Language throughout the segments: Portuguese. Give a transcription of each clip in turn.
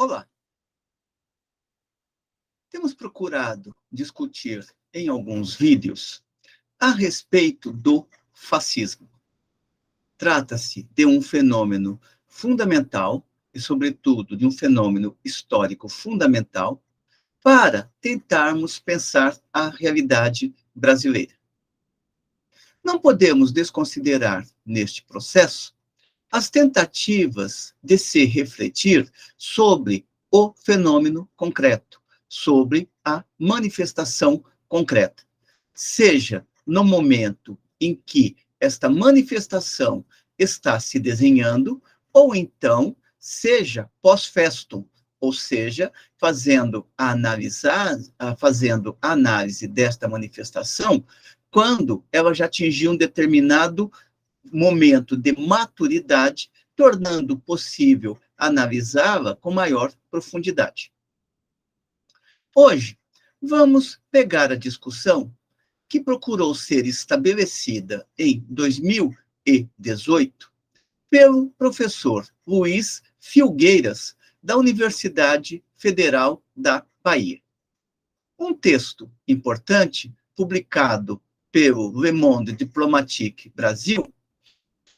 Olá! Temos procurado discutir em alguns vídeos a respeito do fascismo. Trata-se de um fenômeno fundamental e, sobretudo, de um fenômeno histórico fundamental para tentarmos pensar a realidade brasileira. Não podemos desconsiderar, neste processo, as tentativas de se refletir sobre o fenômeno concreto, sobre a manifestação concreta. Seja no momento em que esta manifestação está se desenhando, ou então seja pós-festum, ou seja, fazendo a análise desta manifestação quando ela já atingiu um determinado momento de maturidade, tornando possível analisá-la com maior profundidade. Hoje, vamos pegar a discussão que procurou ser estabelecida em 2018 pelo professor Luiz Filgueiras, da Universidade Federal da Bahia. Um texto importante, publicado pelo Le Monde Diplomatique Brasil,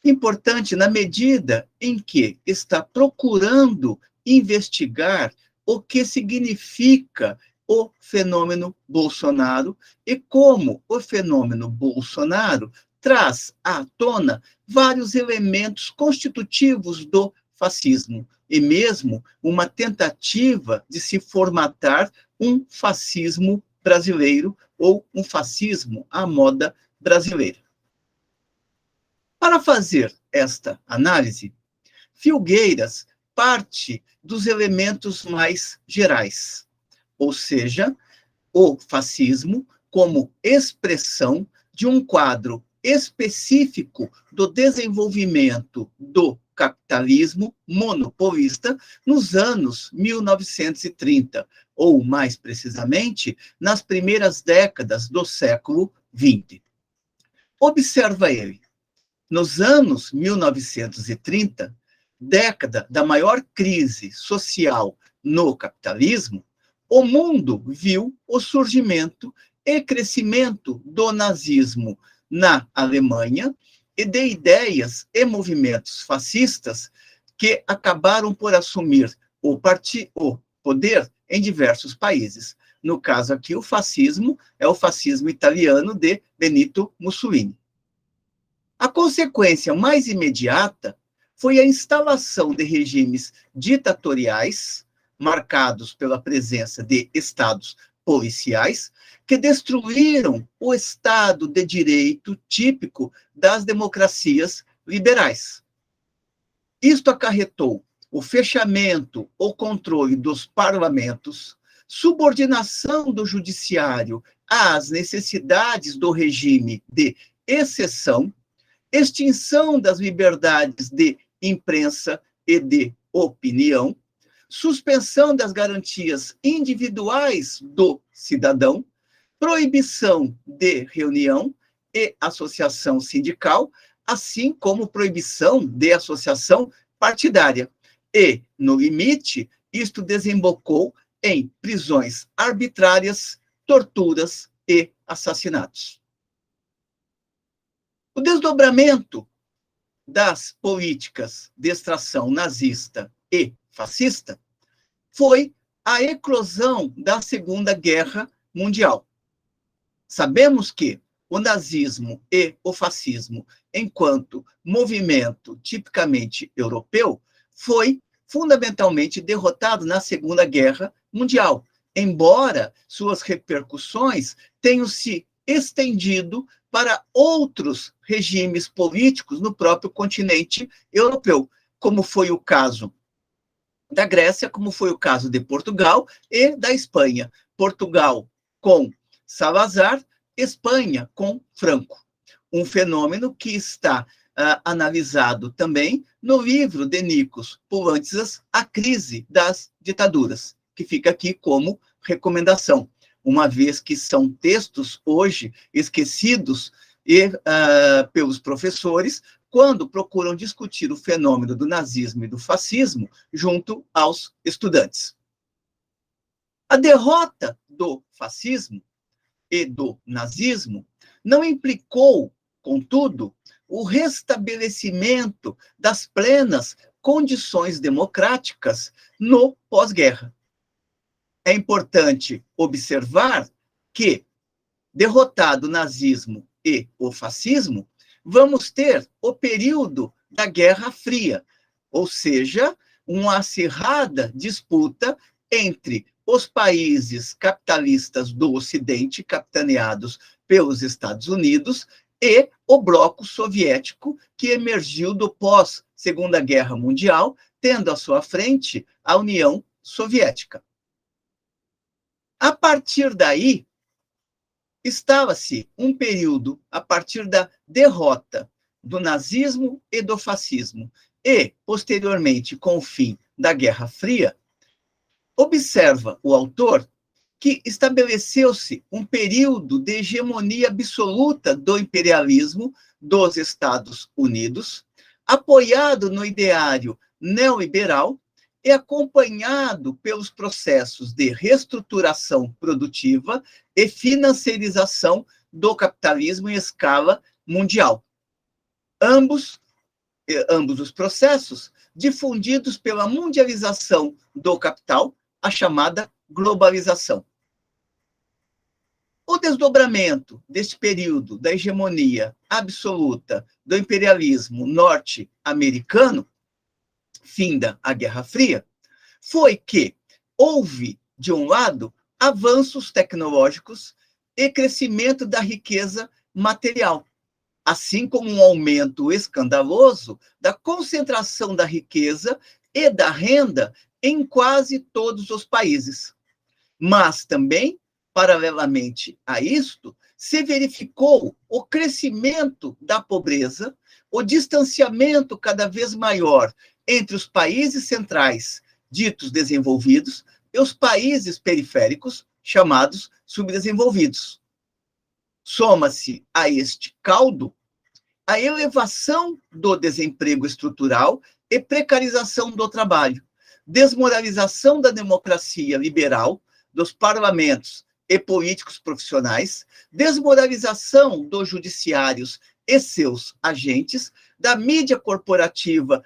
importante na medida em que está procurando investigar o que significa o fenômeno Bolsonaro e como o fenômeno Bolsonaro traz à tona vários elementos constitutivos do fascismo e mesmo uma tentativa de se formatar um fascismo brasileiro ou um fascismo à moda brasileira. Para fazer esta análise, Filgueiras parte dos elementos mais gerais, ou seja, o fascismo como expressão de um quadro específico do desenvolvimento do capitalismo monopolista nos anos 1930, ou mais precisamente, nas primeiras décadas do século XX. Observa ele. Nos anos 1930, década da maior crise social no capitalismo, o mundo viu o surgimento e crescimento do nazismo na Alemanha e de ideias e movimentos fascistas que acabaram por assumir o poder em diversos países. No caso aqui, o fascismo é o fascismo italiano de Benito Mussolini. A consequência mais imediata foi a instalação de regimes ditatoriais, marcados pela presença de estados policiais, que destruíram o Estado de Direito típico das democracias liberais. Isto acarretou o fechamento ou controle dos parlamentos, subordinação do judiciário às necessidades do regime de exceção, extinção das liberdades de imprensa e de opinião, suspensão das garantias individuais do cidadão, proibição de reunião e associação sindical, assim como proibição de associação partidária. E, no limite, isto desembocou em prisões arbitrárias, torturas e assassinatos. O desdobramento das políticas de extração nazista e fascista foi a eclosão da Segunda Guerra Mundial. Sabemos que o nazismo e o fascismo, enquanto movimento tipicamente europeu, foi fundamentalmente derrotado na Segunda Guerra Mundial, embora suas repercussões tenham se estendido para outros regimes políticos no próprio continente europeu, como foi o caso da Grécia, como foi o caso de Portugal e da Espanha. Portugal com Salazar, Espanha com Franco. Um fenômeno que está analisado também no livro de Nikos Poulantzas, A Crise das Ditaduras, que fica aqui como recomendação, uma vez que são textos hoje esquecidos pelos professores, quando procuram discutir o fenômeno do nazismo e do fascismo junto aos estudantes. A derrota do fascismo e do nazismo não implicou, contudo, o restabelecimento das plenas condições democráticas no pós-guerra. É importante observar que, derrotado o nazismo e o fascismo, vamos ter o período da Guerra Fria, ou seja, uma acirrada disputa entre os países capitalistas do Ocidente, capitaneados pelos Estados Unidos, e o bloco soviético, que emergiu do pós-Segunda Guerra Mundial, tendo à sua frente a União Soviética. A partir daí, estava-se um período, a partir da derrota do nazismo e do fascismo, e, posteriormente, com o fim da Guerra Fria, observa o autor que estabeleceu-se um período de hegemonia absoluta do imperialismo dos Estados Unidos, apoiado no ideário neoliberal e acompanhado pelos processos de reestruturação produtiva e financiarização do capitalismo em escala mundial. Ambos os processos difundidos pela mundialização do capital, a chamada globalização. O desdobramento deste período da hegemonia absoluta do imperialismo norte-americano, finda a Guerra Fria, foi que houve, de um lado, avanços tecnológicos e crescimento da riqueza material, assim como um aumento escandaloso da concentração da riqueza e da renda em quase todos os países. Mas também, paralelamente a isto, se verificou o crescimento da pobreza, o distanciamento cada vez maior entre os países centrais, ditos desenvolvidos, e os países periféricos, chamados subdesenvolvidos. Soma-se a este caldo a elevação do desemprego estrutural e precarização do trabalho, desmoralização da democracia liberal, dos parlamentos e políticos profissionais, desmoralização dos judiciários e seus agentes, da mídia corporativa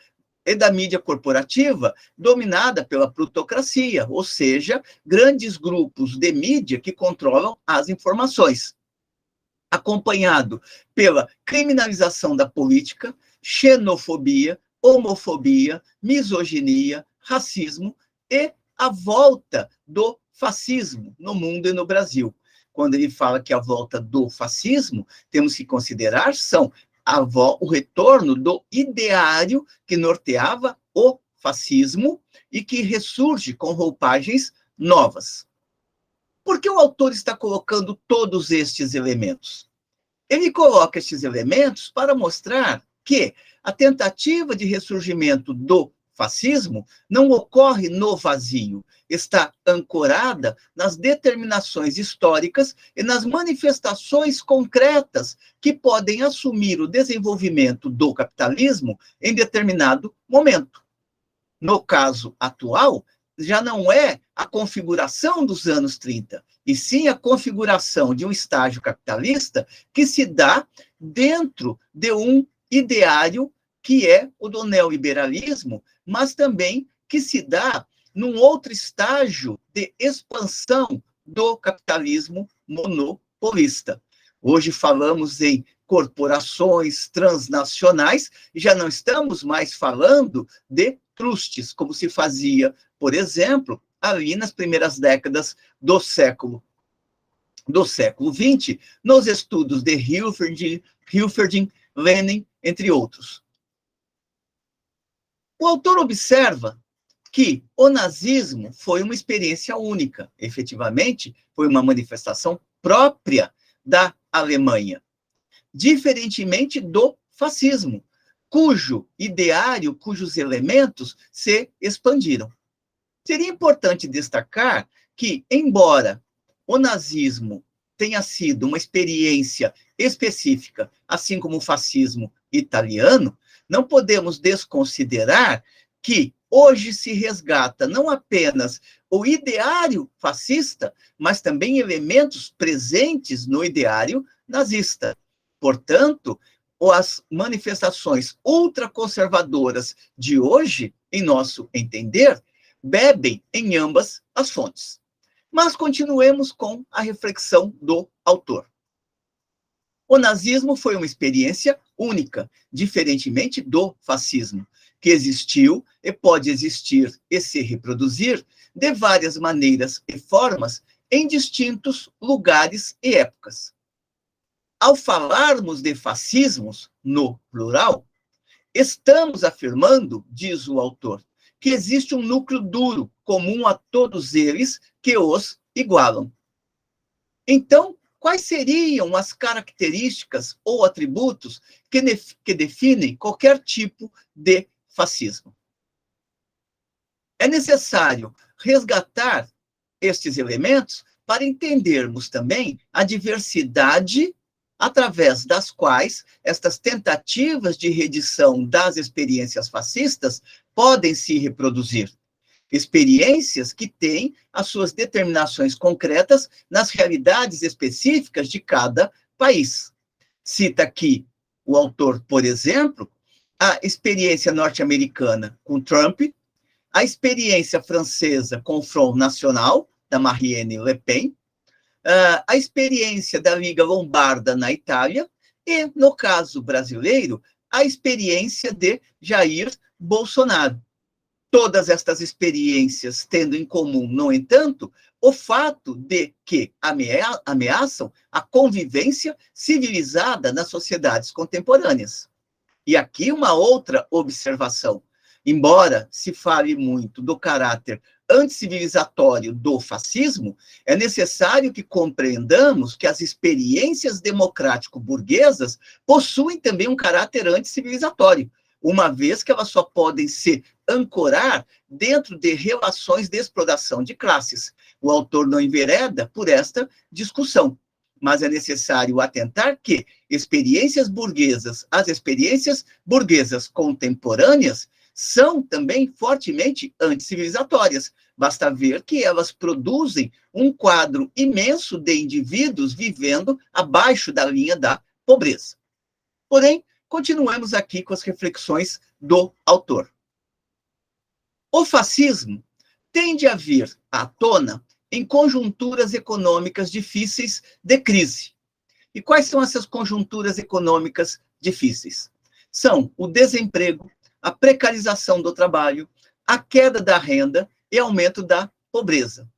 dominada pela plutocracia, ou seja, grandes grupos de mídia que controlam as informações, acompanhado pela criminalização da política, xenofobia, homofobia, misoginia, racismo e a volta do fascismo no mundo e no Brasil. Quando ele fala que a volta do fascismo, temos que considerar o retorno do ideário que norteava o fascismo e que ressurge com roupagens novas. Por que o autor está colocando todos estes elementos? Ele coloca estes elementos para mostrar que a tentativa de ressurgimento do fascismo não ocorre no vazio, está ancorada nas determinações históricas e nas manifestações concretas que podem assumir o desenvolvimento do capitalismo em determinado momento. No caso atual, já não é a configuração dos anos 30, e sim a configuração de um estágio capitalista que se dá dentro de um ideário que é o do neoliberalismo, mas também que se dá num outro estágio de expansão do capitalismo monopolista. Hoje falamos em corporações transnacionais e já não estamos mais falando de trustes, como se fazia, por exemplo, ali nas primeiras décadas do século XX, nos estudos de Hilferding, Lenin, entre outros. O autor observa que o nazismo foi uma experiência única, efetivamente, foi uma manifestação própria da Alemanha, diferentemente do fascismo, cujo ideário, cujos elementos se expandiram. Seria importante destacar que, embora o nazismo tenha sido uma experiência específica, assim como o fascismo italiano, não podemos desconsiderar que hoje se resgata não apenas o ideário fascista, mas também elementos presentes no ideário nazista. Portanto, as manifestações ultraconservadoras de hoje, em nosso entender, bebem em ambas as fontes. Mas continuemos com a reflexão do autor. O nazismo foi uma experiência única, diferentemente do fascismo, que existiu e pode existir e se reproduzir de várias maneiras e formas em distintos lugares e épocas. Ao falarmos de fascismos, no plural, estamos afirmando, diz o autor, que existe um núcleo duro comum a todos eles que os igualam. Então, quais seriam as características ou atributos que definem qualquer tipo de fascismo? É necessário resgatar estes elementos para entendermos também a diversidade através das quais estas tentativas de reedição das experiências fascistas podem se reproduzir. Experiências que têm as suas determinações concretas nas realidades específicas de cada país. Cita aqui o autor, por exemplo, a experiência norte-americana com Trump, a experiência francesa com o Front National, da Marine Le Pen, a experiência da Liga Lombarda na Itália e, no caso brasileiro, a experiência de Jair Bolsonaro. Todas estas experiências tendo em comum, no entanto, o fato de que ameaçam a convivência civilizada nas sociedades contemporâneas. E aqui uma outra observação. Embora se fale muito do caráter anticivilizatório do fascismo, é necessário que compreendamos que as experiências democrático-burguesas possuem também um caráter anticivilizatório, uma vez que elas só podem se ancorar dentro de relações de exploração de classes. O autor não envereda por esta discussão, mas é necessário atentar que as experiências burguesas contemporâneas são também fortemente anticivilizatórias. Basta ver que elas produzem um quadro imenso de indivíduos vivendo abaixo da linha da pobreza. Porém, continuemos aqui com as reflexões do autor. O fascismo tende a vir à tona em conjunturas econômicas difíceis de crise. E quais são essas conjunturas econômicas difíceis? São o desemprego, a precarização do trabalho, a queda da renda e aumento da pobreza,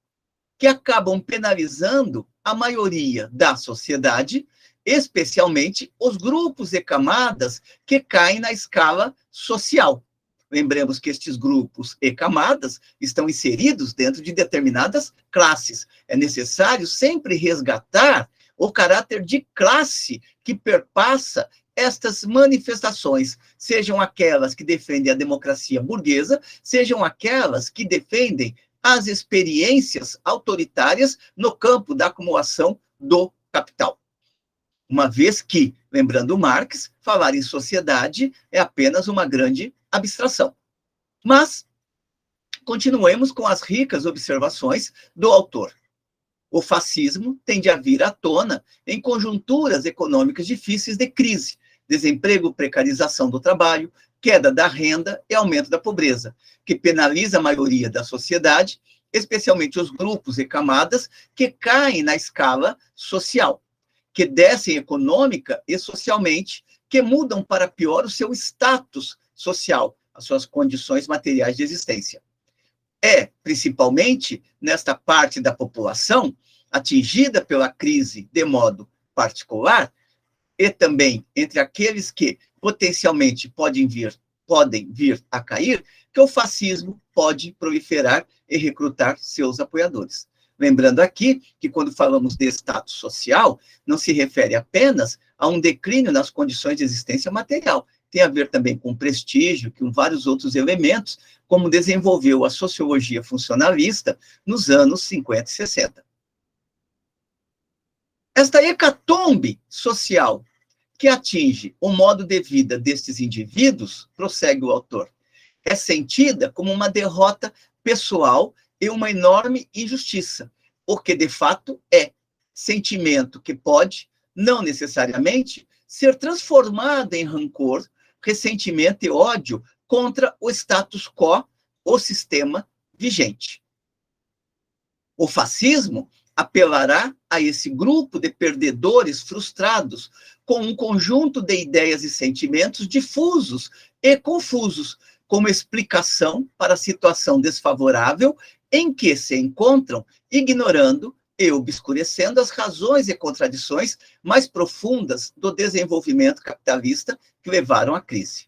que acabam penalizando a maioria da sociedade, especialmente os grupos e camadas que caem na escala social. Lembremos que estes grupos e camadas estão inseridos dentro de determinadas classes. É necessário sempre resgatar o caráter de classe que perpassa estas manifestações, sejam aquelas que defendem a democracia burguesa, sejam aquelas que defendem as experiências autoritárias no campo da acumulação do capital. Uma vez que, lembrando Marx, falar em sociedade é apenas uma grande abstração. Mas, continuemos com as ricas observações do autor. O fascismo tende a vir à tona em conjunturas econômicas difíceis de crise, desemprego, precarização do trabalho, queda da renda e aumento da pobreza, que penaliza a maioria da sociedade, especialmente os grupos e camadas que caem na escala social, que descem econômica e socialmente, que mudam para pior o seu status social, as suas condições materiais de existência. É, principalmente, nesta parte da população, atingida pela crise de modo particular, e também entre aqueles que potencialmente podem vir a cair, que o fascismo pode proliferar e recrutar seus apoiadores. Lembrando aqui que quando falamos de status social, não se refere apenas a um declínio nas condições de existência material, tem a ver também com prestígio, com vários outros elementos, como desenvolveu a sociologia funcionalista nos anos 50 e 60. Esta hecatombe social que atinge o modo de vida destes indivíduos, prossegue o autor, é sentida como uma derrota pessoal e uma enorme injustiça, o que de fato é sentimento que pode, não necessariamente, ser transformado em rancor, ressentimento e ódio contra o status quo, o sistema vigente. O fascismo apelará a esse grupo de perdedores frustrados com um conjunto de ideias e sentimentos difusos e confusos, como explicação para a situação desfavorável em que se encontram, ignorando e obscurecendo as razões e contradições mais profundas do desenvolvimento capitalista que levaram à crise.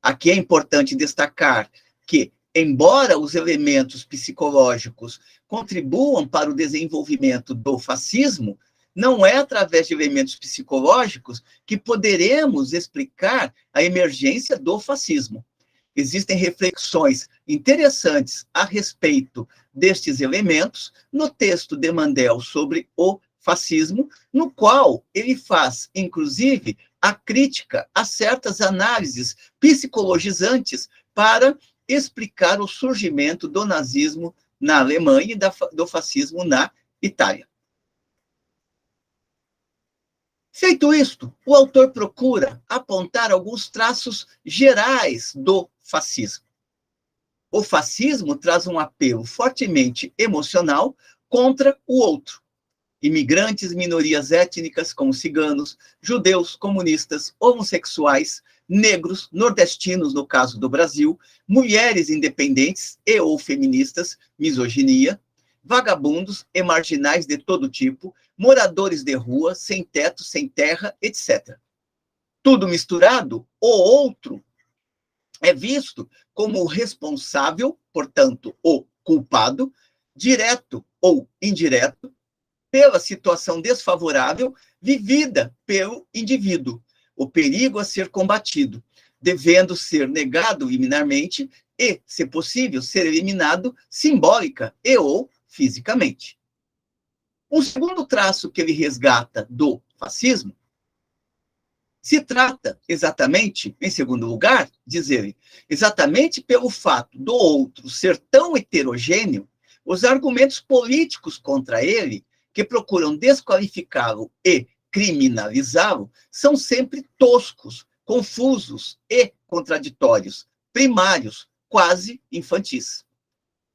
Aqui é importante destacar que, embora os elementos psicológicos contribuam para o desenvolvimento do fascismo, não é através de elementos psicológicos que poderemos explicar a emergência do fascismo. Existem reflexões interessantes a respeito destes elementos no texto de Mandel sobre o fascismo, no qual ele faz, inclusive, a crítica a certas análises psicologizantes para explicar o surgimento do nazismo na Alemanha e do fascismo na Itália. Feito isto, o autor procura apontar alguns traços gerais do fascismo. O fascismo traz um apelo fortemente emocional contra o outro. Imigrantes, minorias étnicas como ciganos, judeus, comunistas, homossexuais, negros, nordestinos, no caso do Brasil, mulheres independentes e ou feministas, misoginia, vagabundos e marginais de todo tipo, moradores de rua, sem teto, sem terra, etc. Tudo misturado, o outro é visto como o responsável, portanto, o culpado, direto ou indireto, pela situação desfavorável vivida pelo indivíduo, o perigo a ser combatido, devendo ser negado liminarmente e, se possível, ser eliminado simbólica e ou fisicamente. Um segundo traço que ele resgata do fascismo se trata exatamente, em segundo lugar, diz ele, exatamente pelo fato do outro ser tão heterogêneo, os argumentos políticos contra ele, que procuram desqualificá-lo e criminalizá-lo, são sempre toscos, confusos e contraditórios, primários, quase infantis.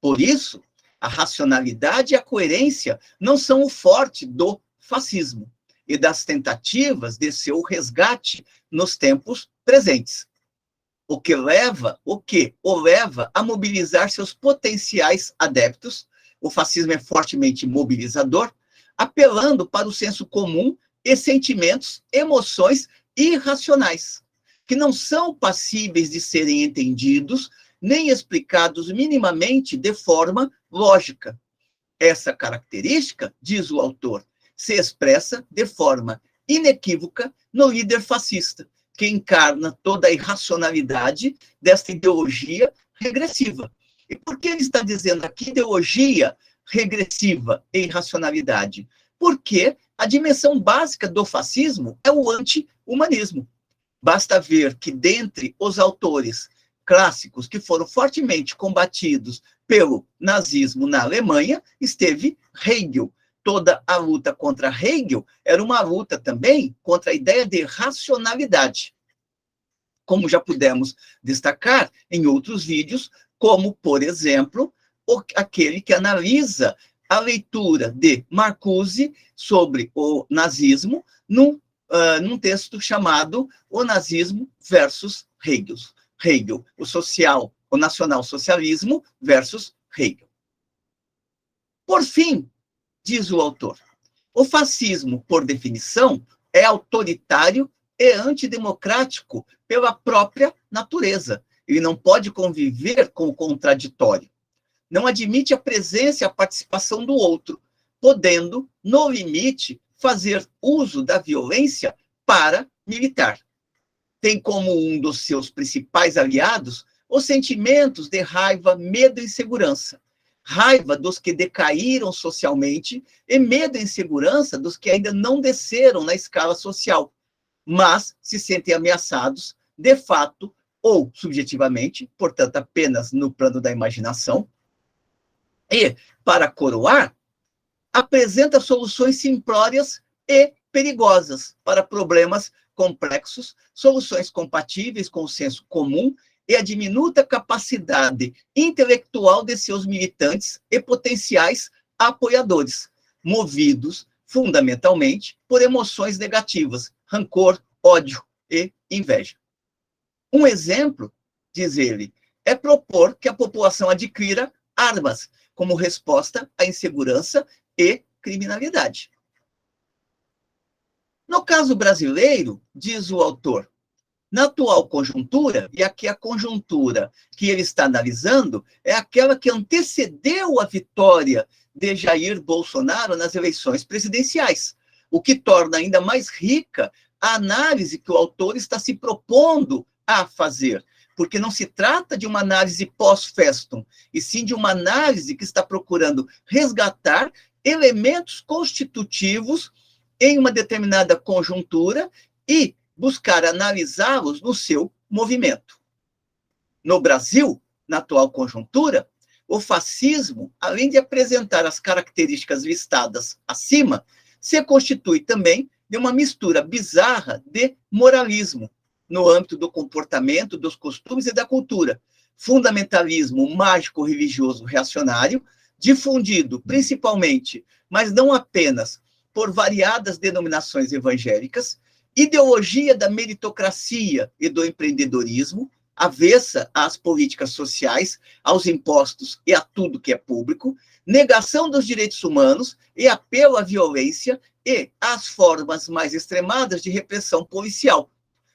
Por isso, a racionalidade e a coerência não são o forte do fascismo e das tentativas de seu resgate nos tempos presentes. O que o leva a mobilizar seus potenciais adeptos, o fascismo é fortemente mobilizador, apelando para o senso comum e sentimentos, emoções irracionais, que não são passíveis de serem entendidos nem explicados minimamente de forma lógica. Essa característica, diz o autor, se expressa de forma inequívoca no líder fascista, que encarna toda a irracionalidade desta ideologia regressiva. E por que ele está dizendo aqui ideologia regressiva e irracionalidade? Porque a dimensão básica do fascismo é o anti-humanismo. Basta ver que, dentre os autores clássicos que foram fortemente combatidos pelo nazismo na Alemanha, esteve Hegel. Toda a luta contra Hegel era uma luta também contra a ideia de racionalidade, como já pudemos destacar em outros vídeos, como, por exemplo, aquele que analisa a leitura de Marcuse sobre o nazismo num texto chamado O Nazismo versus Hegel, o nacional-socialismo versus Hegel. Por fim, diz o autor, o fascismo, por definição, é autoritário e antidemocrático pela própria natureza. Ele não pode conviver com o contraditório. Não admite a presença e a participação do outro, podendo, no limite, fazer uso da violência paramilitar. Tem como um dos seus principais aliados os sentimentos de raiva, medo e insegurança. Raiva dos que decaíram socialmente e medo e insegurança dos que ainda não desceram na escala social. mas se sentem ameaçados, de fato ou subjetivamente, portanto, apenas no plano da imaginação, e, para coroar, apresenta soluções simplórias e perigosas para problemas complexos, soluções compatíveis com o senso comum e a diminuta capacidade intelectual de seus militantes e potenciais apoiadores, movidos fundamentalmente por emoções negativas, rancor, ódio e inveja. Um exemplo, diz ele, é propor que a população adquira armas como resposta à insegurança e criminalidade. No caso brasileiro, diz o autor, na atual conjuntura, e aqui a conjuntura que ele está analisando é aquela que antecedeu a vitória de Jair Bolsonaro nas eleições presidenciais, o que torna ainda mais rica a análise que o autor está se propondo a fazer, porque não se trata de uma análise pós-festum, e sim de uma análise que está procurando resgatar elementos constitutivos em uma determinada conjuntura e buscar analisá-los no seu movimento. No Brasil, na atual conjuntura, o fascismo, além de apresentar as características listadas acima, se constitui também de uma mistura bizarra de moralismo, no âmbito do comportamento, dos costumes e da cultura. Fundamentalismo mágico-religioso reacionário, difundido principalmente, mas não apenas, por variadas denominações evangélicas, ideologia da meritocracia e do empreendedorismo, avessa às políticas sociais, aos impostos e a tudo que é público, negação dos direitos humanos e apelo à violência e às formas mais extremadas de repressão policial,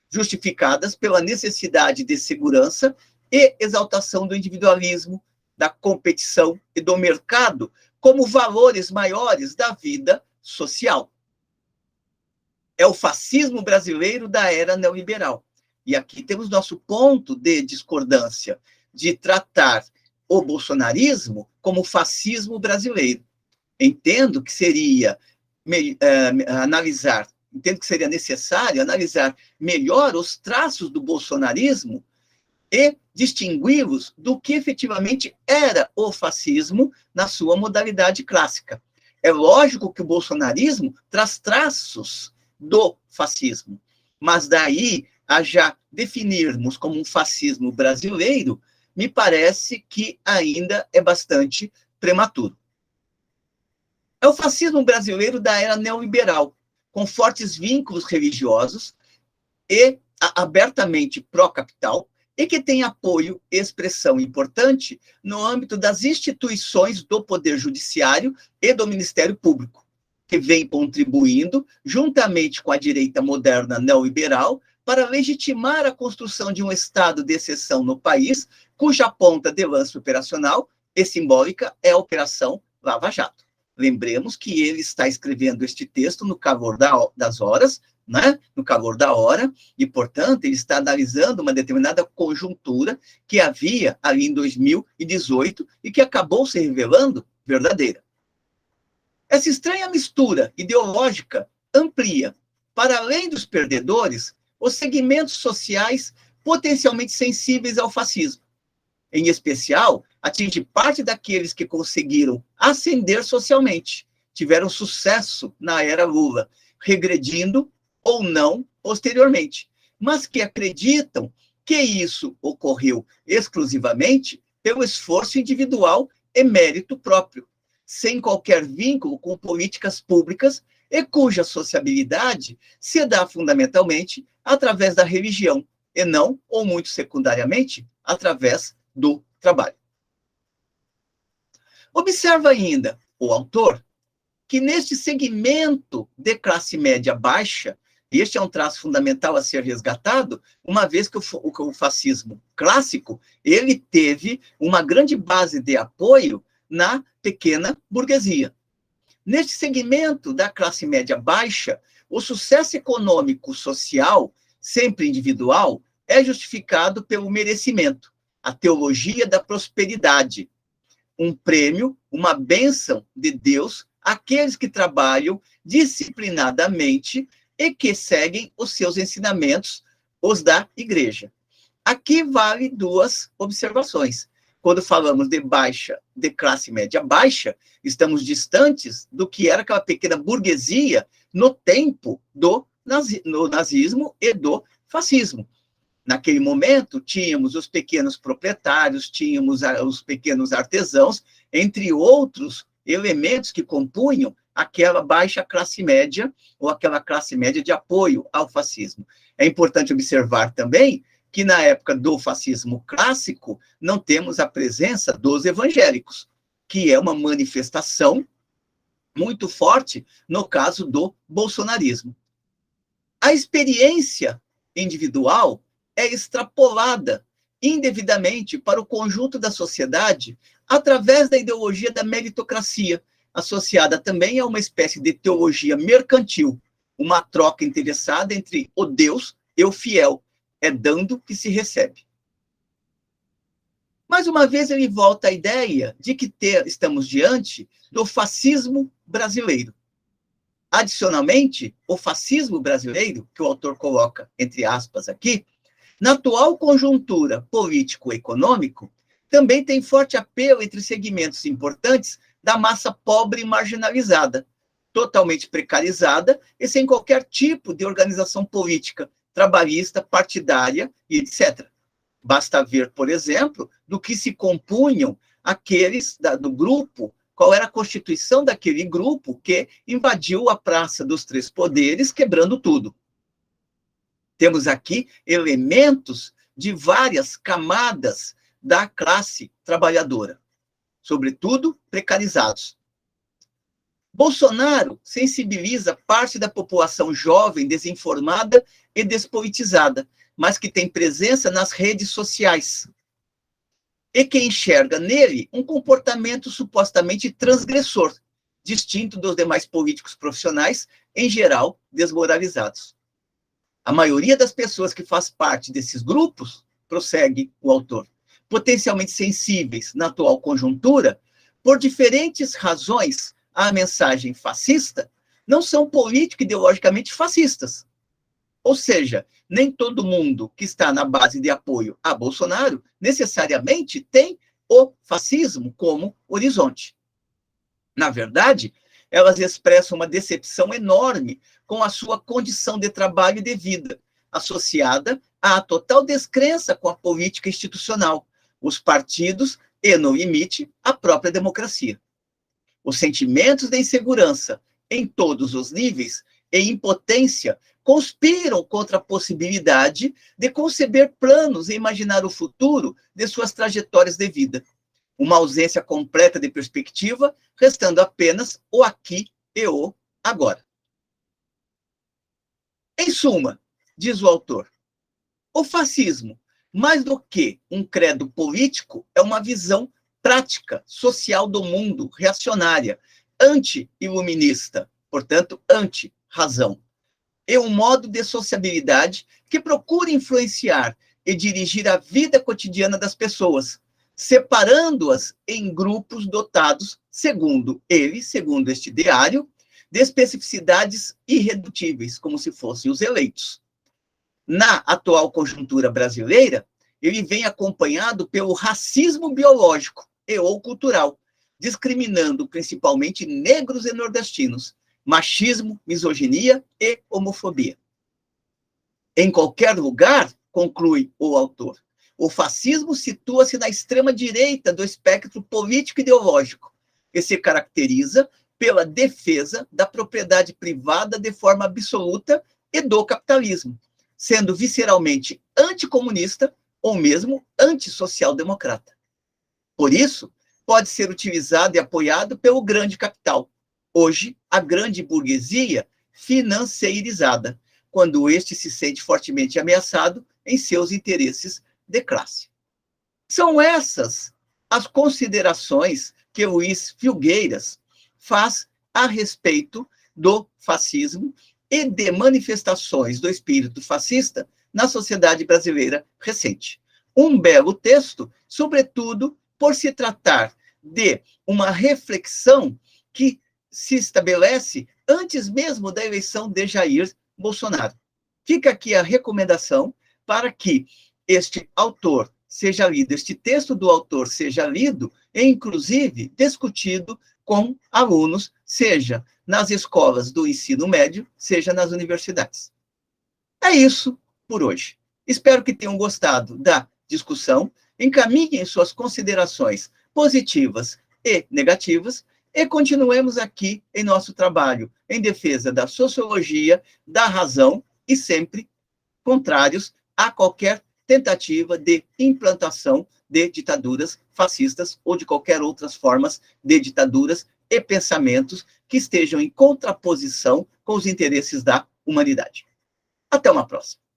justificadas pela necessidade de segurança e exaltação do individualismo, da competição e do mercado como valores maiores da vida social. É o fascismo brasileiro da era neoliberal. E aqui temos nosso ponto de discordância, de tratar o bolsonarismo como fascismo brasileiro. Entendo que seria entendo que seria necessário analisar melhor os traços do bolsonarismo e distingui-los do que efetivamente era o fascismo na sua modalidade clássica. É lógico que o bolsonarismo traz traços do fascismo, mas daí a já definirmos como um fascismo brasileiro, me parece que ainda é bastante prematuro. É o fascismo brasileiro da era neoliberal, com fortes vínculos religiosos e abertamente pró-capital, e que tem apoio e expressão importante no âmbito das instituições do Poder Judiciário e do Ministério Público, que vem contribuindo, juntamente com a direita moderna neoliberal, para legitimar a construção de um estado de exceção no país, cuja ponta de lança operacional e simbólica é a Operação Lava Jato. Lembremos que ele está escrevendo este texto no calor das horas, né? No calor da hora, e, portanto, ele está analisando uma determinada conjuntura que havia ali em 2018 e que acabou se revelando verdadeira. Essa estranha mistura ideológica amplia, para além dos perdedores, os segmentos sociais potencialmente sensíveis ao fascismo. Em especial, atinge parte daqueles que conseguiram ascender socialmente, tiveram sucesso na era Lula, regredindo ou não posteriormente, mas que acreditam que isso ocorreu exclusivamente pelo esforço individual e mérito próprio, sem qualquer vínculo com políticas públicas e cuja sociabilidade se dá fundamentalmente através da religião, e não, ou muito secundariamente, através do trabalho. Observa ainda o autor que neste segmento de classe média baixa, este é um traço fundamental a ser resgatado, uma vez que o fascismo clássico, ele teve uma grande base de apoio na pequena burguesia. Neste segmento da classe média baixa, o sucesso econômico social, sempre individual, é justificado pelo merecimento, a teologia da prosperidade, um prêmio, uma bênção de Deus àqueles que trabalham disciplinadamente e que seguem os seus ensinamentos, os da igreja. Aqui vale duas observações. Quando falamos de classe média baixa, estamos distantes do que era aquela pequena burguesia no tempo do nazismo e do fascismo. Naquele momento, tínhamos os pequenos proprietários, tínhamos os pequenos artesãos, entre outros elementos que compunham aquela baixa classe média, ou aquela classe média de apoio ao fascismo. É importante observar também que, na época do fascismo clássico, não temos a presença dos evangélicos, que é uma manifestação muito forte no caso do bolsonarismo. A experiência individual é extrapolada indevidamente para o conjunto da sociedade através da ideologia da meritocracia, associada também a uma espécie de teologia mercantil, uma troca interessada entre o Deus e o fiel. É dando que se recebe. Mais uma vez, ele volta à ideia de que estamos diante do fascismo brasileiro. Adicionalmente, o fascismo brasileiro, que o autor coloca entre aspas aqui, na atual conjuntura político-econômico, também tem forte apelo entre segmentos importantes da massa pobre e marginalizada, totalmente precarizada e sem qualquer tipo de organização política, trabalhista, partidária e etc. Basta ver, por exemplo, do que se compunham aqueles do grupo, qual era a constituição daquele grupo que invadiu a Praça dos Três Poderes, quebrando tudo. Temos aqui elementos de várias camadas da classe trabalhadora, sobretudo precarizados. Bolsonaro sensibiliza parte da população jovem, desinformada e despolitizada, mas que tem presença nas redes sociais, e que enxerga nele um comportamento supostamente transgressor, distinto dos demais políticos profissionais, em geral desmoralizados. A maioria das pessoas que faz parte desses grupos, prossegue o autor, potencialmente sensíveis na atual conjuntura, por diferentes razões à mensagem fascista, não são político-ideologicamente fascistas. Ou seja, nem todo mundo que está na base de apoio a Bolsonaro necessariamente tem o fascismo como horizonte. Na verdade, elas expressam uma decepção enorme com a sua condição de trabalho e de vida, associada à total descrença com a política institucional, os partidos e, no limite, a própria democracia. Os sentimentos de insegurança em todos os níveis e impotência conspiram contra a possibilidade de conceber planos e imaginar o futuro de suas trajetórias de vida. Uma ausência completa de perspectiva, restando apenas o aqui e o agora. Em suma, diz o autor, o fascismo, mais do que um credo político, é uma visão prática, social do mundo, reacionária, anti-iluminista, portanto, anti-razão. É um modo de sociabilidade que procura influenciar e dirigir a vida cotidiana das pessoas, separando-as em grupos dotados, segundo este diário, de especificidades irredutíveis, como se fossem os eleitos. Na atual conjuntura brasileira, ele vem acompanhado pelo racismo biológico e ou cultural, discriminando principalmente negros e nordestinos, machismo, misoginia e homofobia. Em qualquer lugar, conclui o autor, o fascismo situa-se na extrema-direita do espectro político-ideológico e se caracteriza pela defesa da propriedade privada de forma absoluta e do capitalismo, sendo visceralmente anticomunista ou mesmo antissocial-democrata. Por isso, pode ser utilizado e apoiado pelo grande capital, hoje a grande burguesia financeirizada, quando este se sente fortemente ameaçado em seus interesses de classe. São essas as considerações que Luiz Filgueiras faz a respeito do fascismo e de manifestações do espírito fascista na sociedade brasileira recente. Um belo texto, sobretudo por se tratar de uma reflexão que se estabelece antes mesmo da eleição de Jair Bolsonaro. Fica aqui a recomendação para que este autor seja lido, este texto do autor seja lido e, inclusive, discutido com alunos, seja nas escolas do ensino médio, seja nas universidades. É isso por hoje. Espero que tenham gostado da discussão. Encaminhem suas considerações positivas e negativas e continuemos aqui em nosso trabalho em defesa da sociologia, da razão e sempre contrários a qualquer tentativa de implantação de ditaduras fascistas ou de qualquer outras formas de ditaduras e pensamentos que estejam em contraposição com os interesses da humanidade. Até uma próxima.